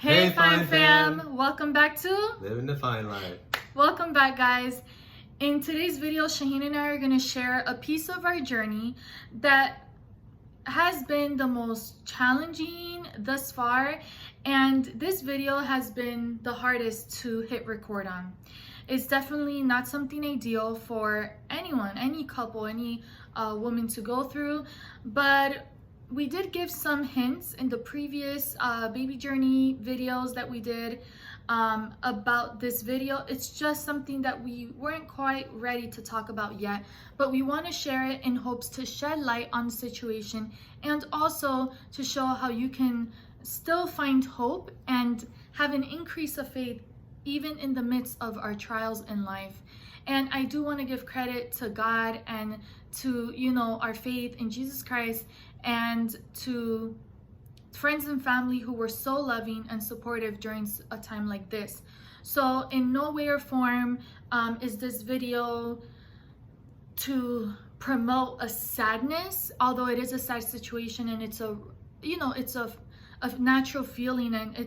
Hey Fine Fam! Welcome back to Living the Fine Life. Welcome back, guys. In today's video, Shaheen and I are going to share a piece of our journey that has been the most challenging thus far, and this video has been the hardest to hit record on. It's definitely not something ideal for anyone, any couple, any woman to go through, but we did give some hints in the previous baby journey videos that we did about this video. It's just something that we weren't quite ready to talk about yet, but we want to share it in hopes to shed light on the situation and also to show how you can still find hope and have an increase of faith even in the midst of our trials in life. And I do want to give credit to God and to, our faith in Jesus Christ, and to friends and family who were so loving and supportive during a time like this. So in no way or form is this video to promote a sadness, although it is a sad situation and it's a natural feeling, and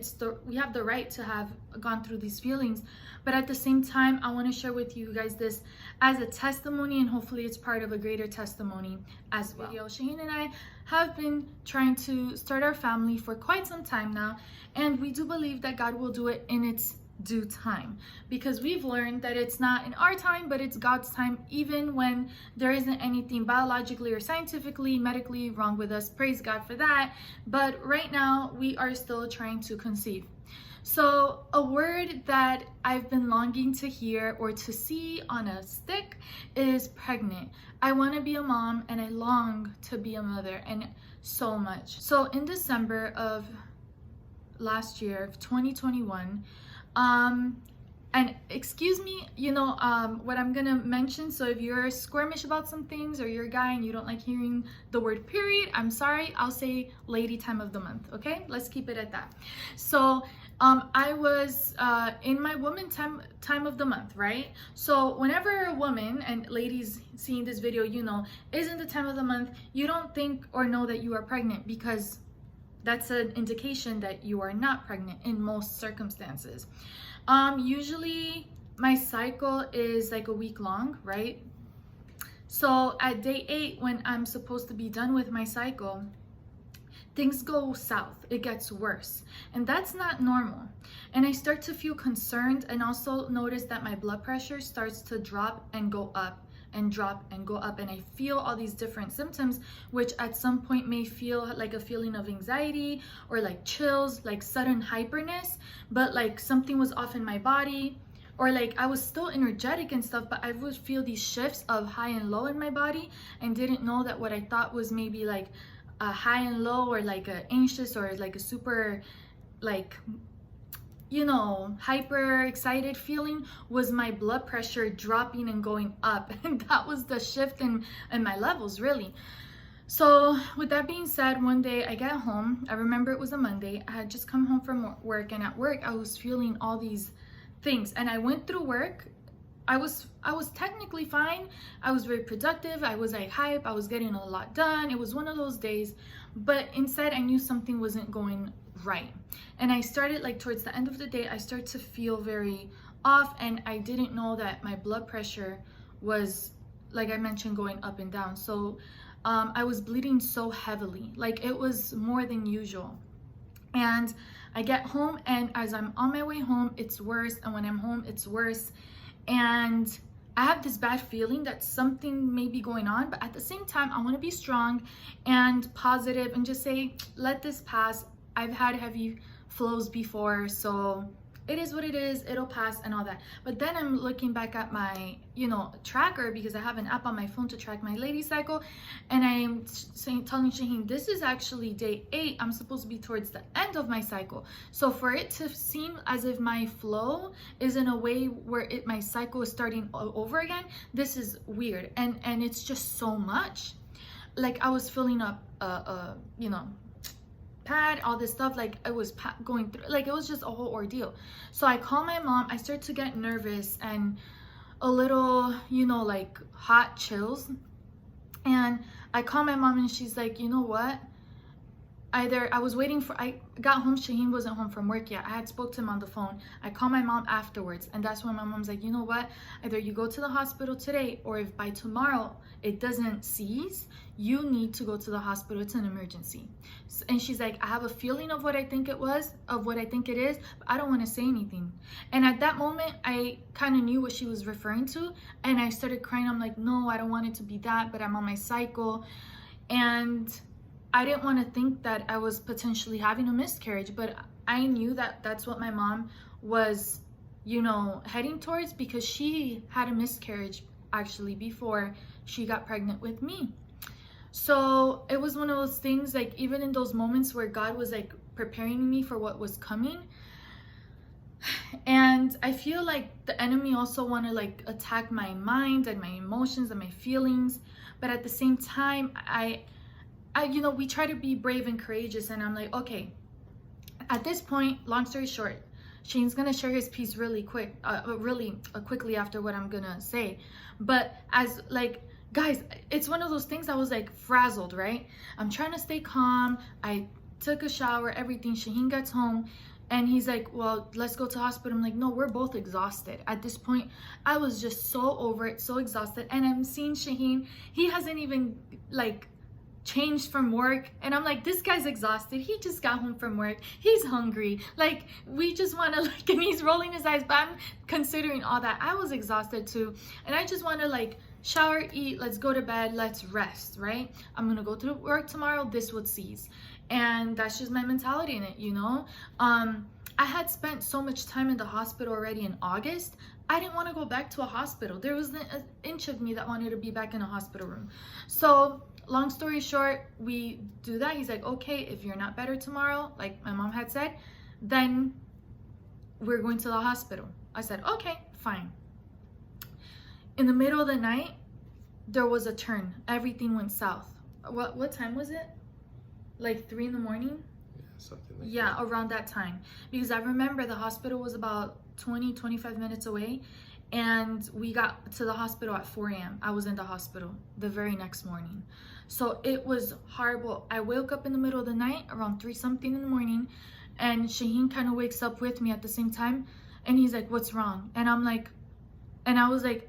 we have the right to have gone through these feelings. But at the same time, I want to share with you guys this as a testimony, and hopefully it's part of a greater testimony as well. Shaheen and I have been trying to start our family for quite some time now, and we do believe that God will do it in its due time, because we've learned that it's not in our time, but it's God's time, even when there isn't anything biologically or scientifically, medically wrong with us. Praise God for that. But right now we are still trying to conceive. So a word that I've been longing to hear or to see on a stick is pregnant. I want to be a mom and I long to be a mother, and so much. So in December of last year, of 2021, and excuse me, what I'm gonna mention, so if you're squirmish about some things or you're a guy and you don't like hearing the word period, I'm sorry, I'll say lady time of the month, okay? Let's keep it at that. So I was in my woman time of the month, right? So whenever a woman, and ladies seeing this video, is in the time of the month, you don't think or know that you are pregnant, because that's an indication that you are not pregnant in most circumstances. Usually my cycle is like a week long, right? So at day 8, when I'm supposed to be done with my cycle, things go south. It gets worse, and that's not normal. And I start to feel concerned, and also notice that my blood pressure starts to drop and go up and drop and go up, and I feel all these different symptoms, which at some point may feel like a feeling of anxiety or like chills, like sudden hyperness, but like something was off in my body, or like I was still energetic and stuff, but I would feel these shifts of high and low in my body, and didn't know that what I thought was maybe like a high and low, or like a anxious, or like a super like hyper excited feeling, was my blood pressure dropping and going up. And that was the shift in my levels, really. So with that being said, one day I get home. I remember it was a Monday. I had just come home from work, and at work I was feeling all these things, and I went through work. I was technically fine. I was very productive. I was like hype. I was getting a lot done. It was one of those days, but inside I knew something wasn't going right. And I started, like, towards the end of the day, I started to feel very off, and I didn't know that my blood pressure was, like I mentioned, going up and down. So I was bleeding so heavily, like it was more than usual. And I get home, and as I'm on my way home, it's worse, and when I'm home, it's worse. And I have this bad feeling that something may be going on, but at the same time, I want to be strong and positive and just say, let this pass. I've had heavy flows before, so it is what it is, it'll pass and all that. But then I'm looking back at my, tracker, because I have an app on my phone to track my lady cycle, and I'm telling Shaheen, this is actually day 8. I'm supposed to be towards the end of my cycle. So for it to seem as if my flow is in a way where my cycle is starting over again, this is weird. And it's just so much. Like I was filling up, pad, all this stuff, like it was going through, like it was just a whole ordeal. So I call my mom. I start to get nervous and a little, like hot chills, and I call my mom, and she's like, you know what, either I was waiting for, I got home, Shaheen wasn't home from work yet. I had spoke to him on the phone. I called my mom afterwards, and that's when my mom's like, you know what, either you go to the hospital today, or if by tomorrow it doesn't cease, you need to go to the hospital. It's an emergency. And she's like, I have a feeling of what I think it was, of what I think it is, but I don't want to say anything. And at that moment, I kind of knew what she was referring to, and I started crying. I'm like, no, I don't want it to be that, but I'm on my cycle. And I didn't want to think that I was potentially having a miscarriage, but I knew that that's what my mom was, you know, heading towards, because she had a miscarriage actually before she got pregnant with me. So it was one of those things, like, even in those moments where God was like preparing me for what was coming. And I feel like the enemy also want to like attack my mind and my emotions and my feelings, but at the same time, I you know, we try to be brave and courageous, and I'm like, okay, at this point, long story short, Shane's gonna share his piece really quickly after what I'm gonna say. But as like, guys, it's one of those things I was like frazzled, right? I'm trying to stay calm. I took a shower, everything. Shaheen gets home, and he's like, well, let's go to hospital. I'm like, no, we're both exhausted. At this point, I was just so over it, so exhausted. And I'm seeing Shaheen, he hasn't even like changed from work, and I'm like, this guy's exhausted, he just got home from work, he's hungry, like, we just want to like, and he's rolling his eyes. But I'm considering all that, I was exhausted too, and I just want to like shower, eat, let's go to bed, let's rest, right? I'm gonna go to work tomorrow, this would cease. And that's just my mentality in it, you know. I had spent so much time in the hospital already in August. I didn't want to go back to a hospital. There was an inch of me that wanted to be back in a hospital room. So long story short, we do that. He's like, okay, if you're not better tomorrow, like my mom had said, then we're going to the hospital. I said, okay, fine. In the middle of the night, there was a turn. Everything went south. What time was it? Like 3 in the morning? Yeah, something like that. Yeah, around that time. Because I remember the hospital was about 20-25 minutes away, and we got to the hospital at 4 a.m. I was in the hospital the very next morning. So it was horrible. I woke up in the middle of the night around 3 something in the morning, and Shaheen kind of wakes up with me at the same time, and he's like, what's wrong? And I'm like, and I was like,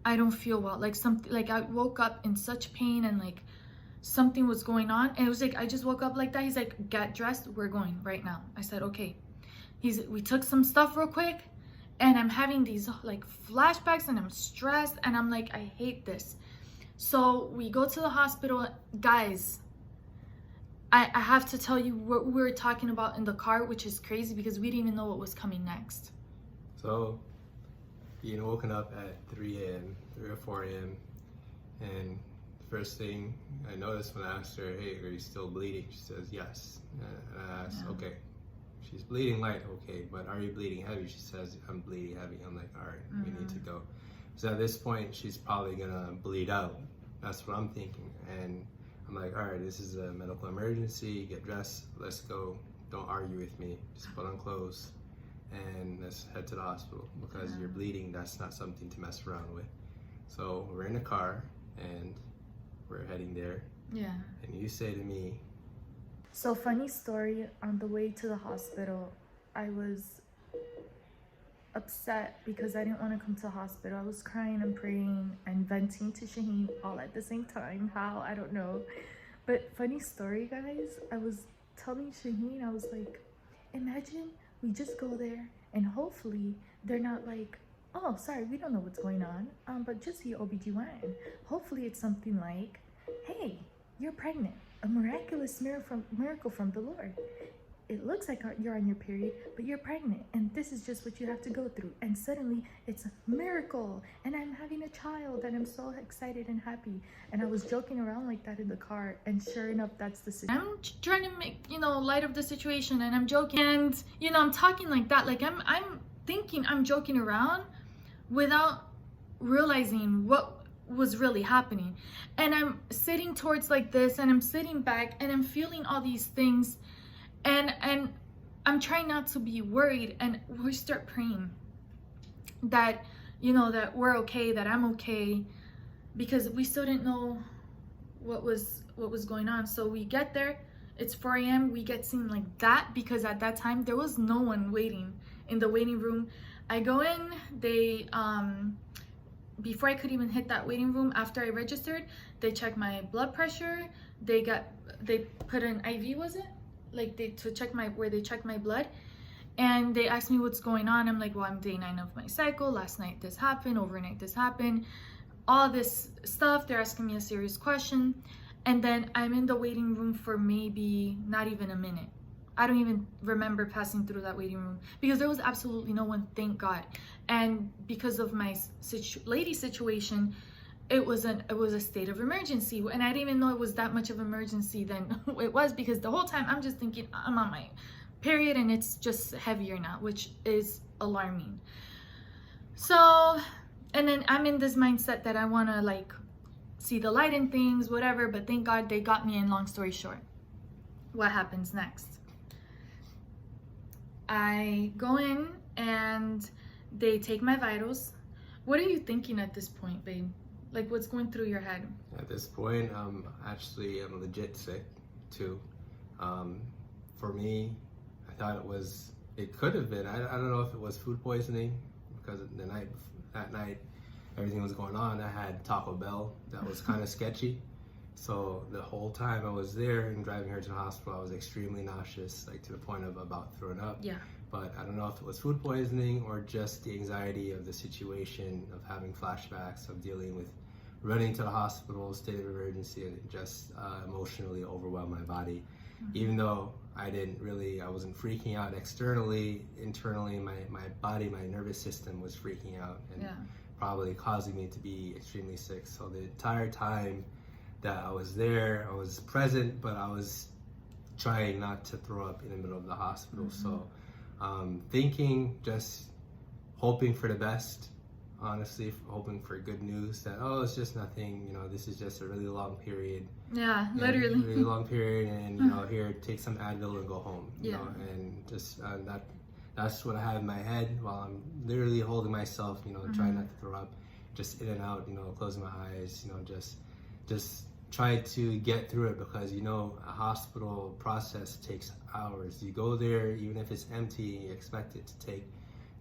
I don't feel well. Like something, like I woke up in such pain, and like something was going on. And it was like, I just woke up like that. He's like, get dressed, we're going right now. I said, okay. We took some stuff real quick, and I'm having these like flashbacks, and I'm stressed, and I'm like, I hate this. So we go to the hospital. Guys, I have to tell you what we were talking about in the car, which is crazy because we didn't even know what was coming next. So, you know, woken up at 3 a.m., 3 or 4 a.m., and the first thing I noticed when I asked her, hey, are you still bleeding? She says, yes. And I asked, okay, she's bleeding light, okay, but are you bleeding heavy? She says, I'm bleeding heavy. I'm like, all right, we need to go. So at this point, she's probably gonna bleed out. That's what I'm thinking. And I'm like, all right, this is a medical emergency. Get dressed, let's go. Don't argue with me. Just put on clothes and let's head to the hospital, because you're bleeding. That's not something to mess around with. So we're in the car and we're heading there. Yeah. And you say to me, so funny story, on the way to the hospital, I was upset because I didn't want to come to the hospital. I was crying and praying and venting to Shaheen all at the same time. How? I don't know. But funny story, guys, I was telling Shaheen, I was like, imagine we just go there and hopefully they're not like, oh, sorry, we don't know what's going on, but just see OBGYN. Hopefully it's something like, hey, you're pregnant. A miraculous miracle from the Lord. It looks like you're on your period, but you're pregnant, and this is just what you have to go through. And suddenly, it's a miracle, and I'm having a child, and I'm so excited and happy. And I was joking around like that in the car, and sure enough, that's the situation. I'm trying to make, you know, light of the situation, and I'm joking, and, you know, I'm talking like that. Like, I'm thinking I'm joking around without realizing what was really happening. And I'm sitting towards like this, and I'm sitting back, and I'm feeling all these things. And I'm trying not to be worried, and we start praying that, you know, that we're okay, that I'm okay, because we still didn't know what was going on. So we get there, it's 4 a.m., we get seen like that, because at that time there was no one waiting in the waiting room. I go in, they before I could even hit that waiting room, after I registered, they checked my blood pressure. They put an IV, was it? Like to check where they checked my blood. And they asked me what's going on. I'm like, well, I'm day 9 of my cycle. Last night this happened, overnight this happened. All this stuff. They're asking me a serious question. And then I'm in the waiting room for maybe not even a minute. I don't even remember passing through that waiting room, because there was absolutely no one, thank God. And because of my lady situation, it was a state of emergency, and I didn't even know it was that much of an emergency then it was, because the whole time I'm just thinking I'm on my period and it's just heavier now, which is alarming. So, and then I'm in this mindset that I want to like see the light in things, whatever, but thank God they got me in. Long story short, what happens next? I go in and they take my vitals. What are you thinking at this point, babe? Like, what's going through your head? At this point, I'm legit sick too. For me, I thought it could have been, I don't know if it was food poisoning, because that night, everything was going on. I had Taco Bell that was kind of sketchy. So the whole time I was there and driving her to the hospital, I was extremely nauseous, like to the point of about throwing up. Yeah. But I don't know if it was food poisoning or just the anxiety of the situation, of having flashbacks, of dealing with running to the hospital, state of emergency, and it just emotionally overwhelmed my body. Mm-hmm. Even though I wasn't freaking out externally, internally, my body, my nervous system was freaking out and probably causing me to be extremely sick. So the entire time that I was there, I was present, but I was trying not to throw up in the middle of the hospital. Mm-hmm. So thinking, just hoping for the best, honestly, hoping for good news that, oh, it's just nothing, this is just a really long period. Yeah, literally. Really long period, and here, take some Advil and go home. You know, and just that's what I have in my head while I'm literally holding myself, trying not to throw up, just in and out, closing my eyes, just try to get through it, because a hospital process takes hours. You go there, even if it's empty, you expect it to take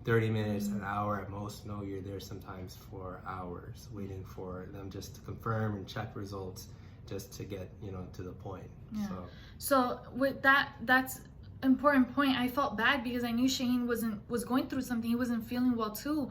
30 minutes, an hour at most. No, you're there sometimes for hours waiting for them just to confirm and check results, just to get to the point. Yeah. So with that's important point. I felt bad because I knew Shaheen was going through something. He wasn't feeling well too.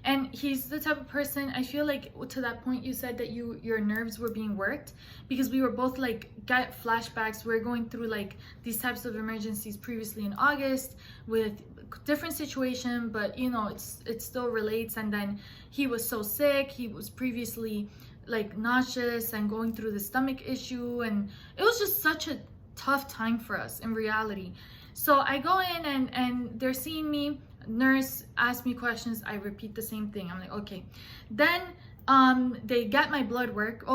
And he's the type of person, I feel like, to that point you said that your nerves were being worked, because we were both like got flashbacks. We're going through like these types of emergencies previously in August with different situation, but it still relates. And then he was so sick. He was previously like nauseous and going through the stomach issue, and it was just such a tough time for us in reality. So I go in and they're seeing me. Nurse asks me questions, I repeat the same thing. I'm like, okay. Then they get my blood work.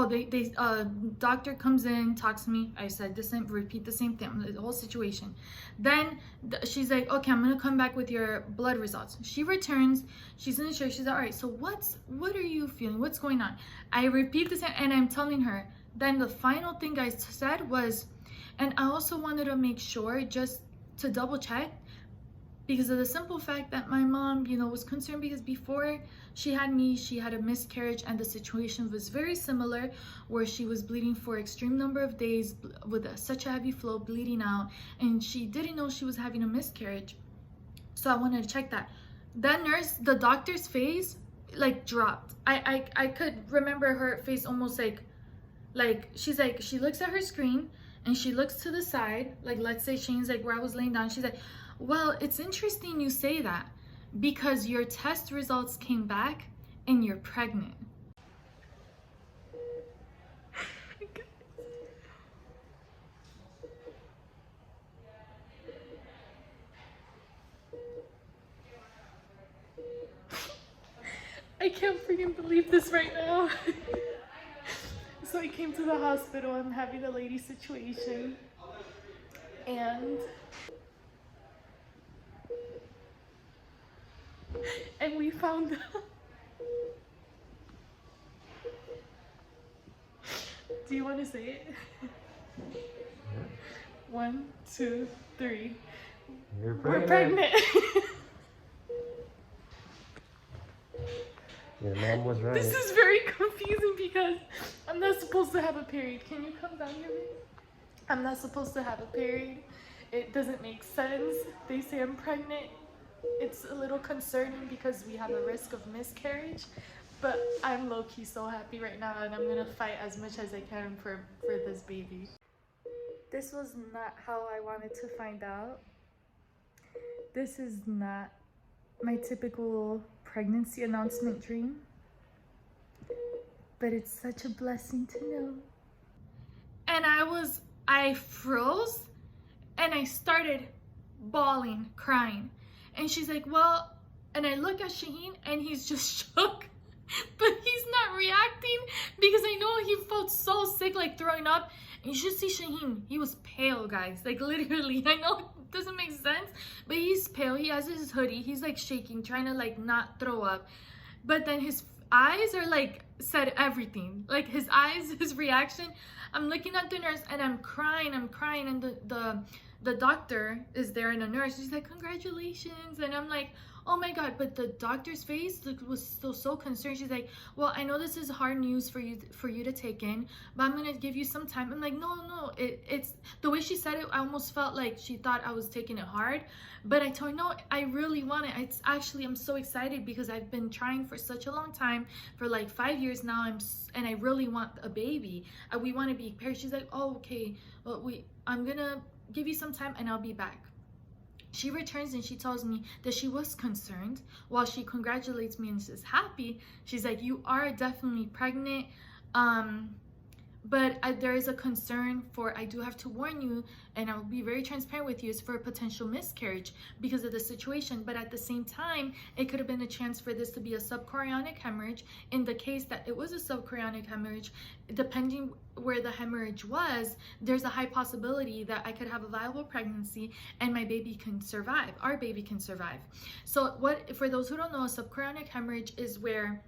Doctor comes in, talks to me. I said the same, repeat the same thing, the whole situation. Then she's like, okay, I'm gonna come back with your blood results. She returns, she's in the chair, she's like, all right, so what are you feeling? What's going on? I repeat the same, and I'm telling her. Then the final thing I said was, and I also wanted to make sure, just to double check, because of the simple fact that my mom, was concerned, because before she had me, she had a miscarriage, and the situation was very similar, where she was bleeding for extreme number of days with such a heavy flow, bleeding out, and she didn't know she was having a miscarriage. So I wanted to check that. That nurse, the doctor's face, like, dropped. I could remember her face almost like she's like, she looks at her screen and she looks to the side, like, let's say Shane's like where I was laying down. She's like, well, it's interesting you say that, because your test results came back and you're pregnant. I can't freaking believe this right now. So I came to the hospital. I'm having a lady situation, and we found out. Do you want to say it? 1, 2, 3. You're We're pregnant. pregnant. Your mom was right. This is very confusing because I'm not supposed to have a period. Can you come down here, please? I'm not supposed to have a period. It doesn't make sense. They say I'm pregnant. It's a little concerning because we have a risk of miscarriage, but I'm low-key so happy right now, and I'm gonna fight as much as I can for this baby. This was not how I wanted to find out. This is not my typical pregnancy announcement dream, but it's such a blessing to know. And I froze and I started bawling, crying. And she's like, well, and I look at Shaheen and he's just shook, but he's not reacting because I know he felt so sick, like throwing up. And you should see Shaheen, he was pale, guys, like literally. I know it doesn't make sense, but he's pale. He has his hoodie, he's like shaking, trying to like not throw up. But then his eyes are like, said everything. Like his eyes, his reaction. I'm looking at the nurse and I'm crying, and the doctor is there and the nurse, she's like, congratulations. And I'm like, oh my God. But the doctor's face was still so concerned. She's like, well, I know this is hard news for you to take in, but I'm gonna give you some time. I'm like, no, it's the way she said it, I almost felt like she thought I was taking it hard. But I told her, no, I really want it. It's actually, I'm so excited because I've been trying for such a long time, for like 5 years now, and I really want a baby. We want to be paired. She's like, oh, okay, well, I'm gonna give you some time and I'll be back. She returns and she tells me that she was concerned. While she congratulates me and is happy, she's like, you are definitely pregnant, but there is a concern for, I do have to warn you, and I will be very transparent with you, is for a potential miscarriage because of the situation. But at the same time, it could have been a chance for this to be a subchorionic hemorrhage. In the case that it was a subchorionic hemorrhage, depending where the hemorrhage was, there's a high possibility that I could have a viable pregnancy and my baby can survive, our baby can survive. So for those who don't know, a subchorionic hemorrhage is where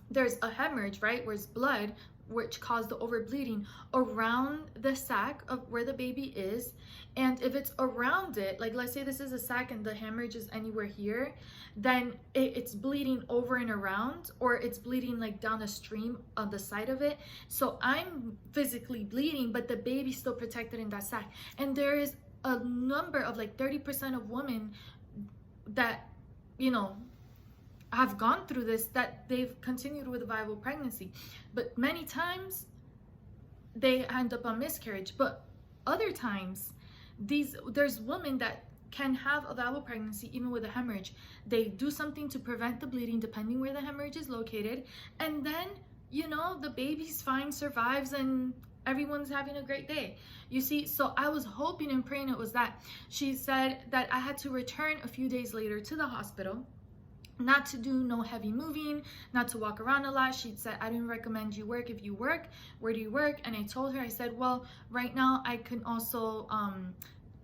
there's a hemorrhage, right, where it's blood, which caused the overbleeding around the sac of where the baby is. And if it's around it, like let's say this is a sac and the hemorrhage is anywhere here, then it's bleeding over and around, or it's bleeding like down a stream on the side of it. So I'm physically bleeding, but the baby's still protected in that sac. And there is a number of like 30% of women that, you know, have gone through this, that they've continued with a viable pregnancy, but many times they end up on miscarriage. But other times there's women that can have a viable pregnancy even with a hemorrhage. They do something to prevent the bleeding depending where the hemorrhage is located, and then, you know, the baby's fine, survives, and everyone's having a great day. You see, so I was hoping and praying it was that. She said that I had to return a few days later to the hospital, not to do no heavy moving, not to walk around a lot. She said, I didn't recommend you work. If you work, where do you work? And I told her, I said, well, right now I can also,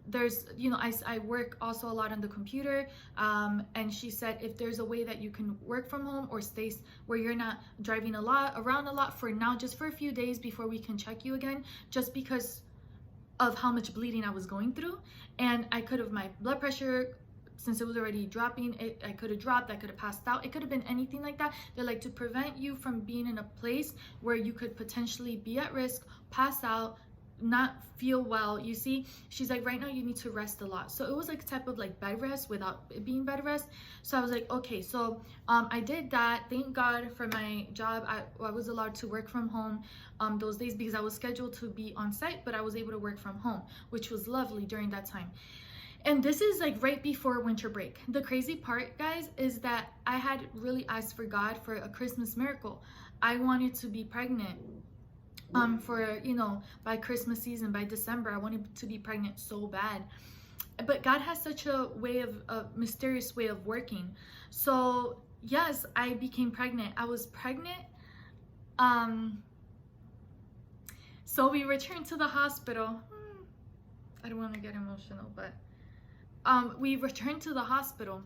there's, you know, I work also a lot on the computer. And she said, if there's a way that you can work from home or stay where you're not driving around a lot for now, just for a few days before we can check you again, just because of how much bleeding I was going through. And I could have, my blood pressure, since it was already dropping, I could have dropped, I could have passed out. It could have been anything like that. They're like, to prevent you from being in a place where you could potentially be at risk, pass out, not feel well. You see, she's like, right now you need to rest a lot. So it was like a type of like bed rest without it being bed rest. So I was like, okay. So I did that. Thank God for my job. I was allowed to work from home those days because I was scheduled to be on site, but I was able to work from home, which was lovely during that time. And this is like right before winter break. The crazy part, guys, is that I had really asked for God for a Christmas miracle. I wanted to be pregnant for, you know, by Christmas season, by December. I wanted to be pregnant so bad. But God has such a mysterious way of working. So yes, I became pregnant. I was pregnant. So we returned to the hospital. I don't want to get emotional, but we returned to the hospital.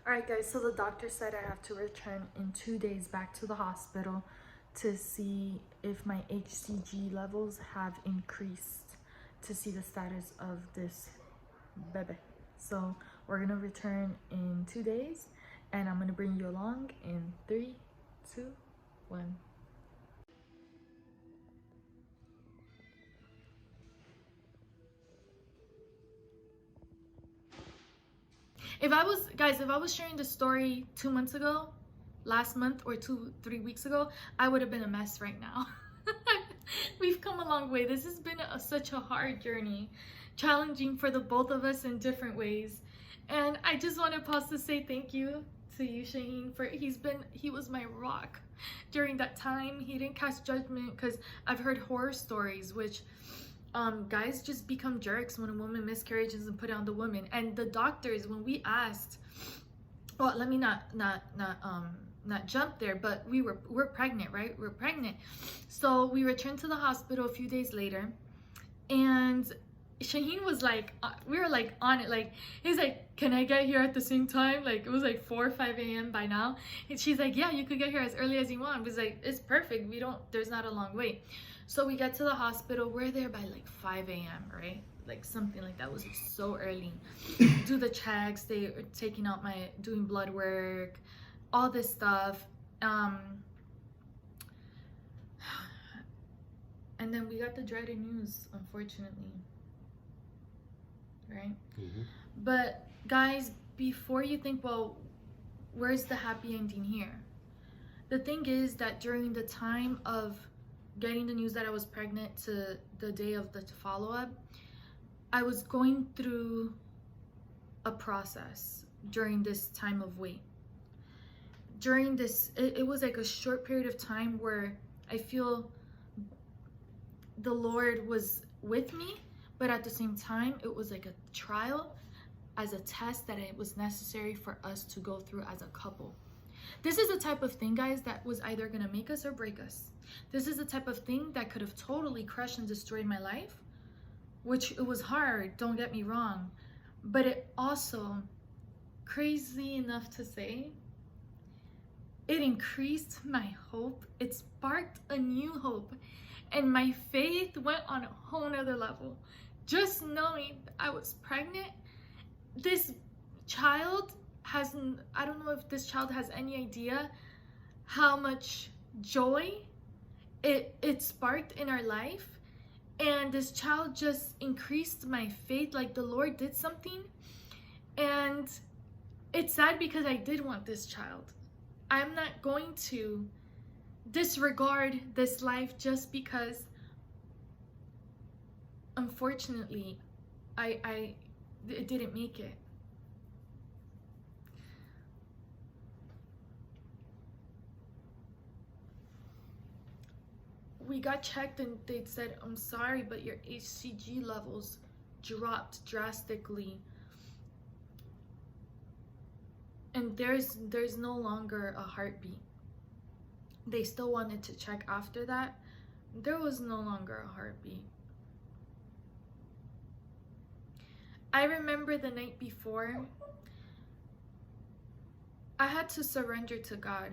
All right, guys, so the doctor said I have to return in 2 days back to the hospital to see if my HCG levels have increased. to see the status of this bebe. So we're gonna return in 2 days, and I'm gonna bring you along in 3, 2, 1. If I was sharing the story 2 months ago, last month, or 3 weeks ago, I would have been a mess right now. We've come a long way. This has been such a hard journey, challenging for the both of us in different ways. And I just want to pause to say thank you to you, Shaheen, for he was my rock during that time. He didn't cast judgment, because I've heard horror stories which guys just become jerks when a woman miscarriages and put it on the woman. And the doctors, when we asked, well, let me not jump there, but we're pregnant, right? We're pregnant. So we returned to the hospital a few days later, and Shaheen was like, we were like on it, like he's like, can I get here at the same time? Like it was like 4 or 5 a.m. by now, and she's like, yeah, you could get here as early as you want. I was like, it's perfect, there's not a long wait. So we get to the hospital, we're there by like 5 a.m., right? Like something like that. Was so early. Do the checks, they are taking out doing blood work, all this stuff. And then we got the dreaded news, unfortunately. Right? Mm-hmm. But guys, before you think, well, where's the happy ending here? The thing is that during the time of getting the news that I was pregnant to the day of the follow-up, I was going through a process during this time of wait. During this, it was like a short period of time where I feel the Lord was with me, but at the same time, it was like a trial, as a test that it was necessary for us to go through as a couple. This is the type of thing, guys, that was either gonna make us or break us. This is the type of thing that could have totally crushed and destroyed my life, which it was hard, don't get me wrong, but it also, crazy enough to say, it increased my hope. It sparked a new hope, and my faith went on a whole nother level. Just knowing I was pregnant, this child I don't know if this child has any idea how much joy it sparked in our life. And this child just increased my faith, like the Lord did something. And it's sad because I did want this child. I'm not going to disregard this life just because, unfortunately, it didn't make it. We got checked and they said, I'm sorry, but your HCG levels dropped drastically. And there's no longer a heartbeat. They still wanted to check after that. There was no longer a heartbeat. I remember the night before, I had to surrender to God.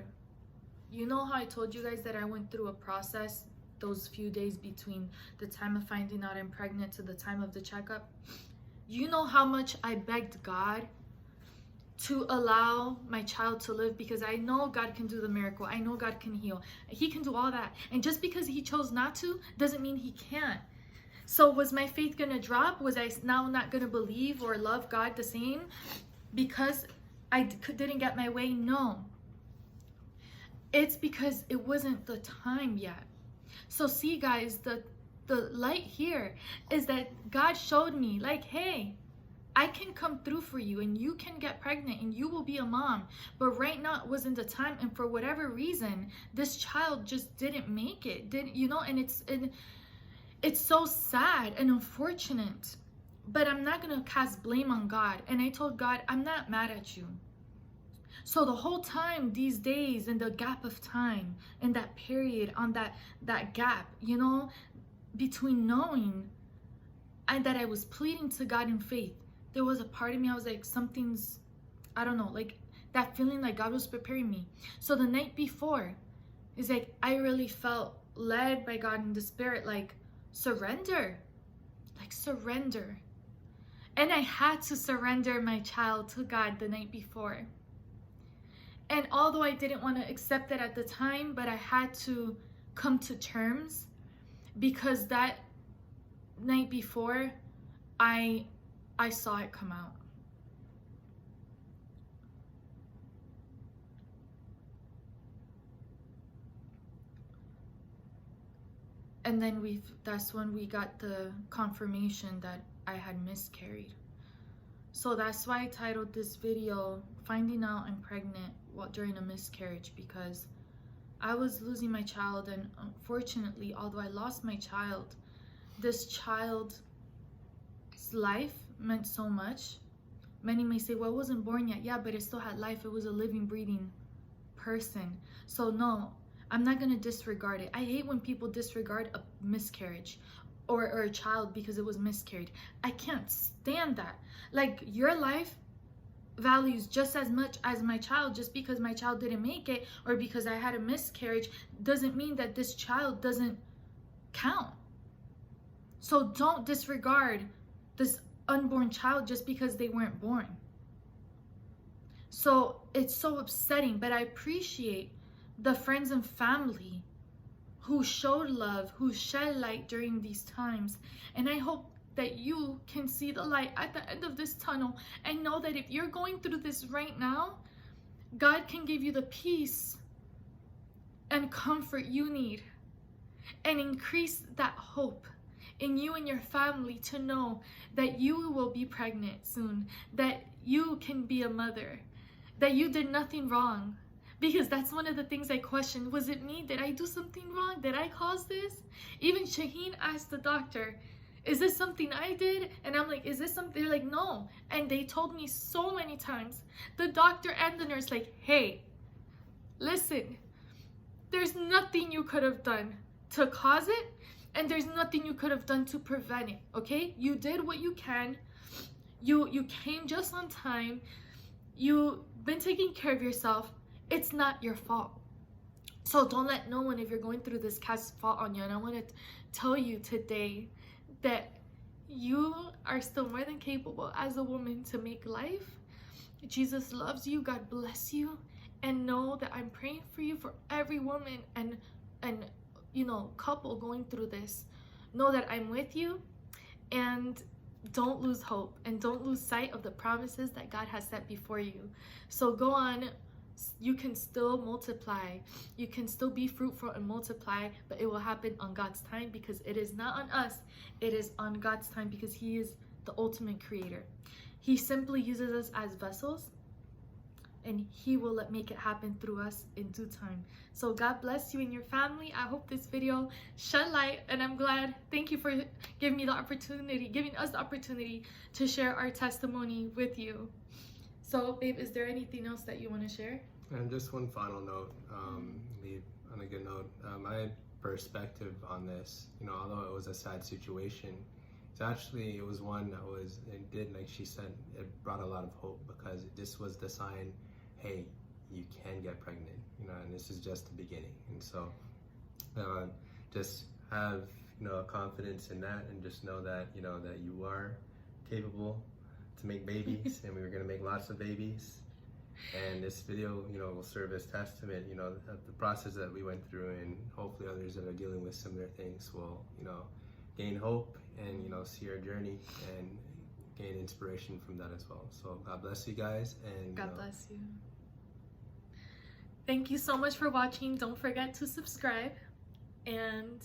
You know how I told you guys that I went through a process those few days between the time of finding out I'm pregnant to the time of the checkup? You know how much I begged God to allow my child to live, because I know God can do the miracle. I know God can heal. He can do all that. And just because he chose not to doesn't mean he can't. So was my faith gonna drop? Was I now not gonna believe or love God the same because I didn't get my way? No. It's because it wasn't the time yet. So see, guys, the light here is that God showed me, like, hey, I can come through for you and you can get pregnant and you will be a mom. But right now it wasn't the time, and for whatever reason, this child just didn't make it. And it's so sad and unfortunate. But I'm not gonna cast blame on God. And I told God, I'm not mad at you. So the whole time, these days, in the gap of time, in that period, on that gap, between knowing and that I was pleading to God in faith, there was a part of me, I was like, something's, I don't know, like that feeling like God was preparing me. So the night before, it's like I really felt led by God in the spirit, like, surrender like surrender. And I had to surrender my child to God the night before. And although I didn't want to accept it at the time, but I had to come to terms, because that night before I saw it come out. And then that's when we got the confirmation that I had miscarried. So that's why I titled this video, Finding Out I'm Pregnant During a Miscarriage, because I was losing my child, and unfortunately, although I lost my child, this child's life meant so much. Many may say, well, it wasn't born yet. Yeah, but it still had life. It was a living, breathing person. So no, I'm not going to disregard it. I hate when people disregard a miscarriage or a child because it was miscarried. I can't stand that. Like, your life values just as much as my child. Just because my child didn't make it or because I had a miscarriage doesn't mean that this child doesn't count. So don't disregard this unborn child just because they weren't born. So it's so upsetting, but I appreciate the friends and family who showed love, who shed light during these times. And I hope that you can see the light at the end of this tunnel and know that if you're going through this right now, God can give you the peace and comfort you need, and increase that hope in you and your family to know that you will be pregnant soon, that you can be a mother, that you did nothing wrong. Because that's one of the things I questioned. Was it me? Did I do something wrong? Did I cause this? Even Shaheen asked the doctor, is this something I did? And I'm like, is this something? They're like, no. And they told me so many times, the doctor and the nurse, like, hey, listen, there's nothing you could have done to cause it, and there's nothing you could have done to prevent it, okay? You did what you can. You came just on time. You've been taking care of yourself. It's not your fault. So don't let no one, if you're going through this, cast fault on you. And I want to tell you today that you are still more than capable as a woman to make life. Jesus loves you. God bless you. And know that I'm praying for you, for every woman and you know, couple going through this. Know that I'm with you, and don't lose hope, and don't lose sight of the promises that God has set before you. So go on. You can still multiply. You can still be fruitful and multiply, but it will happen on God's time, because it is not on us. It is on God's time, because He is the ultimate creator. He simply uses us as vessels, and He will make it happen through us in due time. So God bless you and your family. I hope this video shed light, and I'm glad. Thank you for giving me the opportunity, giving us the opportunity to share our testimony with you. So, babe, is there anything else that you want to share? And just one final note, leave on a good note. My perspective on this, you know, although it was a sad situation, it was one that it did, like she said, it brought a lot of hope, because this was the sign, hey, you can get pregnant, you know, and this is just the beginning. And so just have, you know, confidence in that, and just know that, you know, that you are capable to make babies, and we were going to make lots of babies. And this video, you know, will serve as testament, you know, the process that we went through, and hopefully others that are dealing with similar things will, you know, gain hope and, you know, see our journey and gain inspiration from that as well. So God bless you guys, and God bless you. Thank you so much for watching. Don't forget to subscribe, and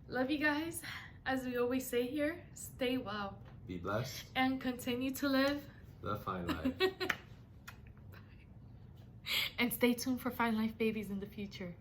love you guys. As we always say here, stay well. Be blessed. And continue to live the fine life. And stay tuned for Fine Life babies in the future.